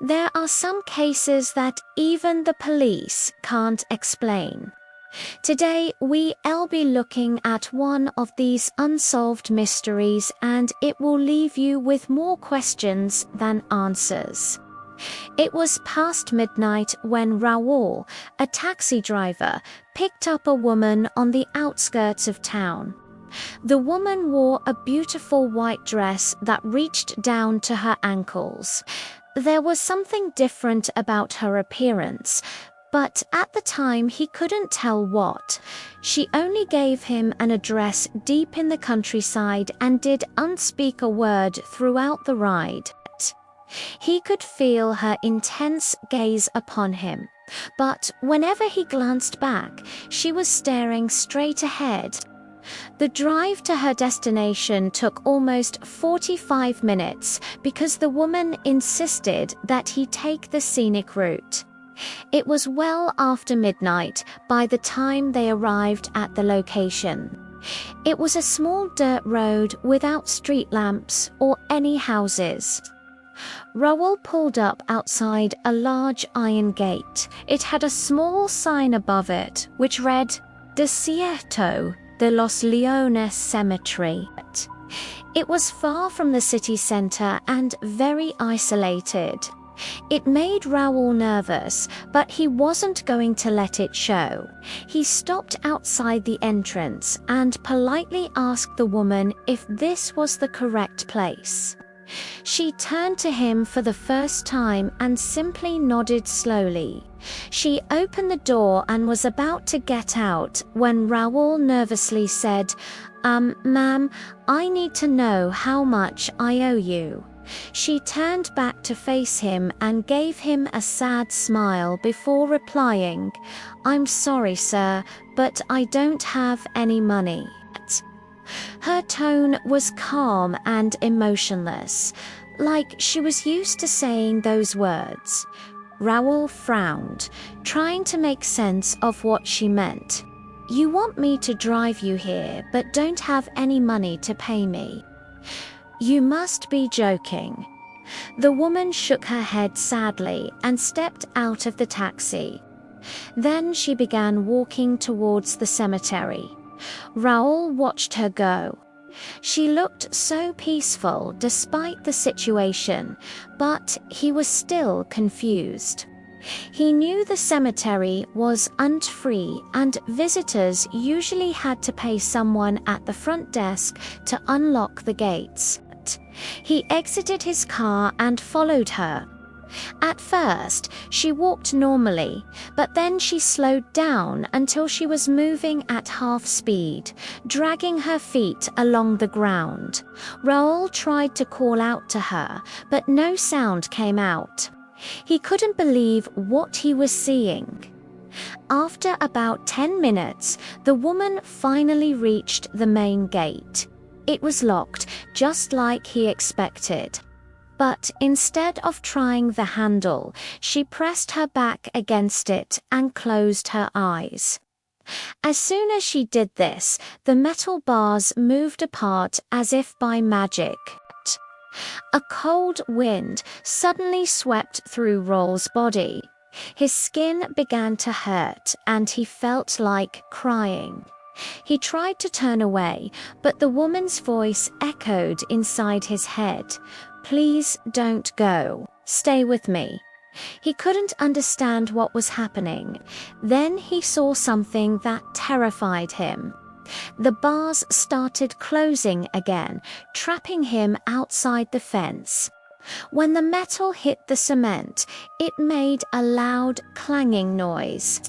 There are some cases that even the police can't explain. Today, we'll be looking at one of these unsolved mysteries, and it will leave you with more questions than answers. It was past midnight when Raoul, a taxi driver, picked up a woman on the outskirts of town. The woman wore a beautiful white dress that reached down to her ankles. There was something different about her appearance, but at the time he couldn't tell what. She only gave him an address deep in the countryside and didn't speak a word throughout the ride. He could feel her intense gaze upon him, but whenever he glanced back, she was staring straight ahead. The drive to her destination took almost 45 minutes because the woman insisted that he take the scenic route. It was well after midnight by the time they arrived at the location. It was a small dirt road without street lamps or any houses. Raoul pulled up outside a large iron gate. It had a small sign above it which read, Desierto de los Leones Cemetery. It was far from the city center and very isolated. It made Raoul nervous, but he wasn't going to let it show. He stopped outside the entrance and politely asked the woman if this was the correct place. She turned to him for the first time and simply nodded slowly. She opened the door and was about to get out when Raoul nervously said, Ma'am, I need to know how much I owe you." She turned back to face him and gave him a sad smile before replying, "I'm sorry, sir, but I don't have any money." Her tone was calm and emotionless, like she was used to saying those words. Raoul frowned, trying to make sense of what she meant. "You want me to drive you here, but don't have any money to pay me. You must be joking." The woman shook her head sadly and stepped out of the taxi. Then she began walking towards the cemetery. Raoul watched her go. She looked so peaceful despite the situation, but he was still confused. He knew the cemetery was free and visitors usually had to pay someone at the front desk to unlock the gates. He exited his car and followed her. At first, she walked normally, but then she slowed down until she was moving at half speed, dragging her feet along the ground. Raoul tried to call out to her, but no sound came out. He couldn't believe what he was seeing. After about 10 minutes, the woman finally reached the main gate. It was locked, just like he expected. But instead of trying the handle, she pressed her back against it and closed her eyes. As soon as she did this, the metal bars moved apart as if by magic. A cold wind suddenly swept through Raoul's body. His skin began to hurt and he felt like crying. He tried to turn away, but the woman's voice echoed inside his head. "Please don't go. Stay with me." He couldn't understand what was happening. Then he saw something that terrified him. The bars started closing again, trapping him outside the fence. When the metal hit the cement, it made a loud clanging noise.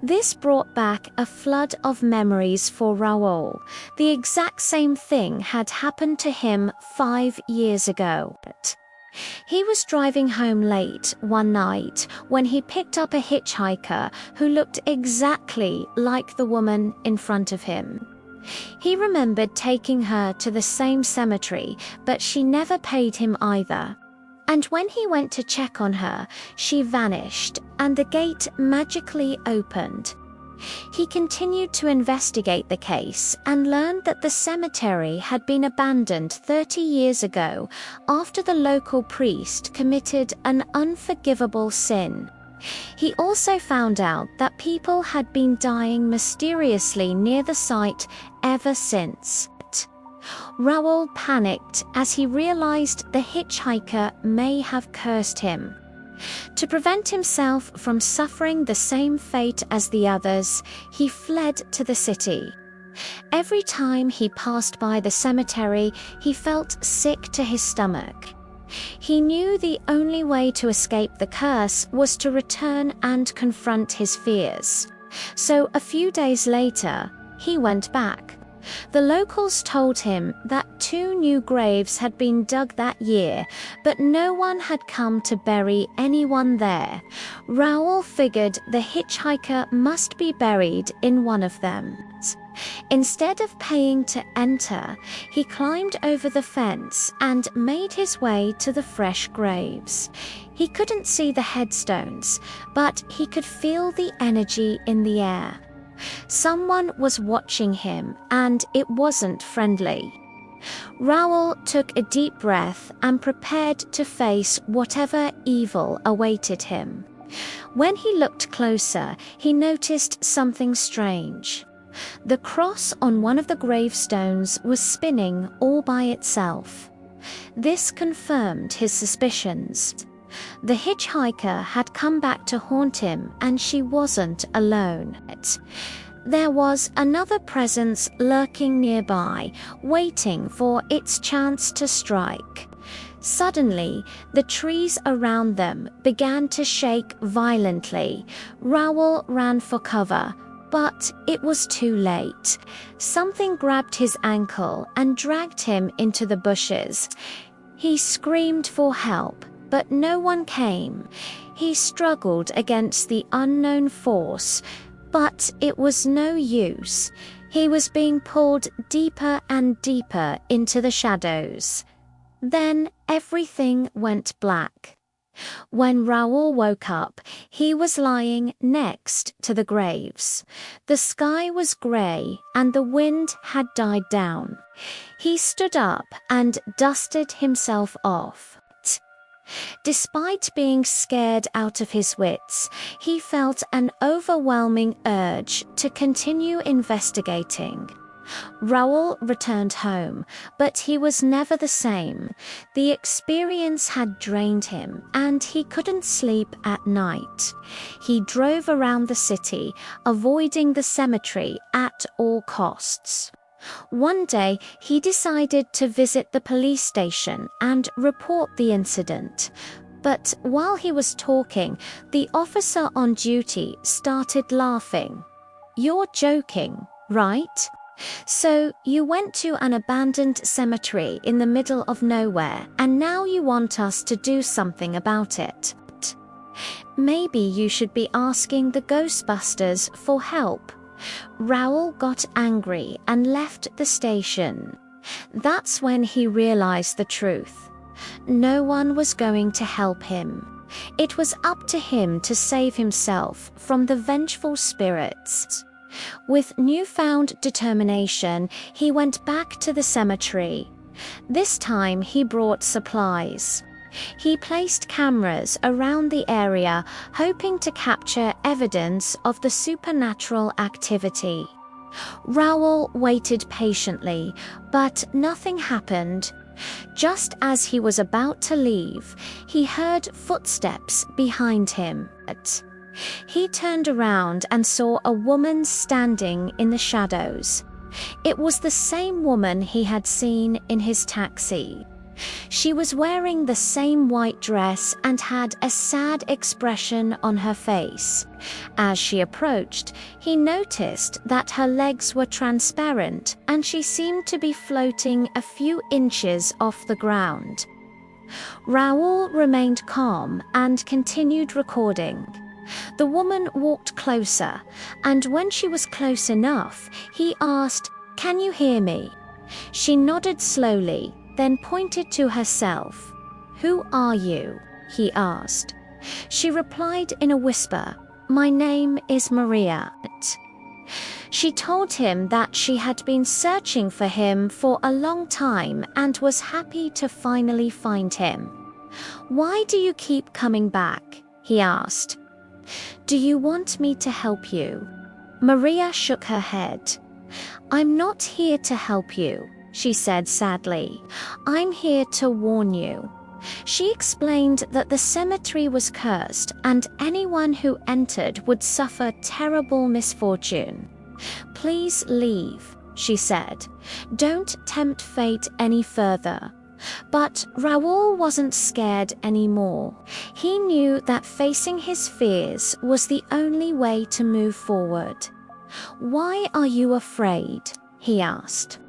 This brought back a flood of memories for Raoul. The exact same thing had happened to him 5 years ago. He was driving home late one night when he picked up a hitchhiker who looked exactly like the woman in front of him. He remembered taking her to the same cemetery, but she never paid him either. And when he went to check on her, she vanished, and the gate magically opened. He continued to investigate the case and learned that the cemetery had been abandoned 30 years ago after the local priest committed an unforgivable sin. He also found out that people had been dying mysteriously near the site ever since. Raoul panicked as he realized the hitchhiker may have cursed him. To prevent himself from suffering the same fate as the others, he fled to the city. Every time he passed by the cemetery, he felt sick to his stomach. He knew the only way to escape the curse was to return and confront his fears. So a few days later, he went back. The locals told him that 2 new graves had been dug that year, but no one had come to bury anyone there. Raoul figured the hitchhiker must be buried in one of them. Instead of paying to enter, he climbed over the fence and made his way to the fresh graves. He couldn't see the headstones, but he could feel the energy in the air. Someone was watching him, and it wasn't friendly. Raoul took a deep breath and prepared to face whatever evil awaited him. When he looked closer, he noticed something strange. The cross on one of the gravestones was spinning all by itself. This confirmed his suspicions. The hitchhiker had come back to haunt him, and she wasn't alone. There was another presence lurking nearby, waiting for its chance to strike. Suddenly, the trees around them began to shake violently. Raoul ran for cover, but it was too late. Something grabbed his ankle and dragged him into the bushes. He screamed for help, but no one came. He struggled against the unknown force, but it was no use. He was being pulled deeper and deeper into the shadows. Then everything went black. When Raoul woke up, he was lying next to the graves. The sky was grey and the wind had died down. He stood up and dusted himself off. Despite being scared out of his wits, he felt an overwhelming urge to continue investigating. Raoul returned home, but he was never the same. The experience had drained him, and he couldn't sleep at night. He drove around the city, avoiding the cemetery at all costs. One day, he decided to visit the police station and report the incident. But while he was talking, the officer on duty started laughing. "You're joking, right? So you went to an abandoned cemetery in the middle of nowhere, and now you want us to do something about it. Maybe you should be asking the Ghostbusters for help." Raoul got angry and left the station. That's when he realized the truth. No one was going to help him. It was up to him to save himself from the vengeful spirits. With newfound determination, he went back to the cemetery. This time he brought supplies. He placed cameras around the area, hoping to capture evidence of the supernatural activity. Raoul waited patiently, but nothing happened. Just as he was about to leave, he heard footsteps behind him. He turned around and saw a woman standing in the shadows. It was the same woman he had seen in his taxi. She was wearing the same white dress and had a sad expression on her face. As she approached, he noticed that her legs were transparent and she seemed to be floating a few inches off the ground. Raoul remained calm and continued recording. The woman walked closer, and when she was close enough, he asked, "Can you hear me?" She nodded slowly, then pointed to herself. "Who are you?" he asked. She replied in a whisper, "My name is Maria." She told him that she had been searching for him for a long time and was happy to finally find him. "Why do you keep coming back?" he asked. "Do you want me to help you?" Maria shook her head. "I'm not here to help you," she said sadly. "I'm here to warn you." She explained that the cemetery was cursed and anyone who entered would suffer terrible misfortune. "Please leave," she said. "Don't tempt fate any further." But Raoul wasn't scared anymore. He knew that facing his fears was the only way to move forward. "Why are you afraid?" he asked.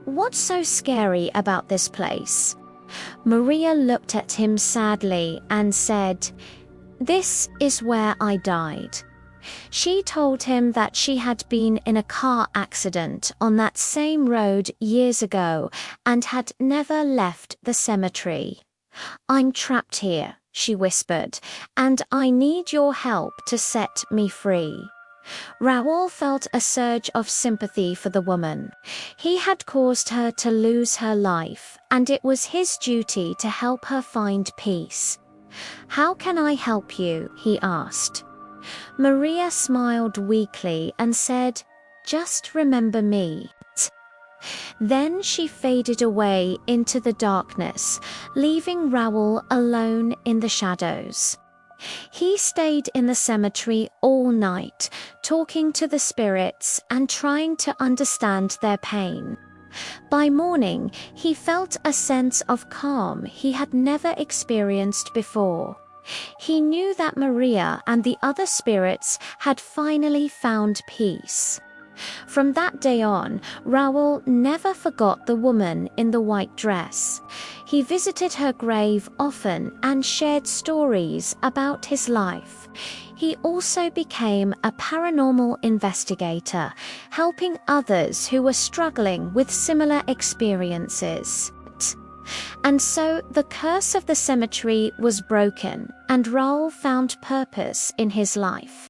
"What's so scary about this place?" Maria looked at him sadly and said, "This is where I died." She told him that she had been in a car accident on that same road years ago and had never left the cemetery. "I'm trapped here," she whispered, "and I need your help to set me free." Raoul felt a surge of sympathy for the woman. He had caused her to lose her life, and it was his duty to help her find peace. "How can I help you?" he asked. Maria smiled weakly and said, "Just remember me." Then she faded away into the darkness, leaving Raoul alone in the shadows. He stayed in the cemetery all night, talking to the spirits and trying to understand their pain. By morning, he felt a sense of calm he had never experienced before. He knew that Maria and the other spirits had finally found peace. From that day on, Raoul never forgot the woman in the white dress. He visited her grave often and shared stories about his life. He also became a paranormal investigator, helping others who were struggling with similar experiences. And so the curse of the cemetery was broken, and Raoul found purpose in his life.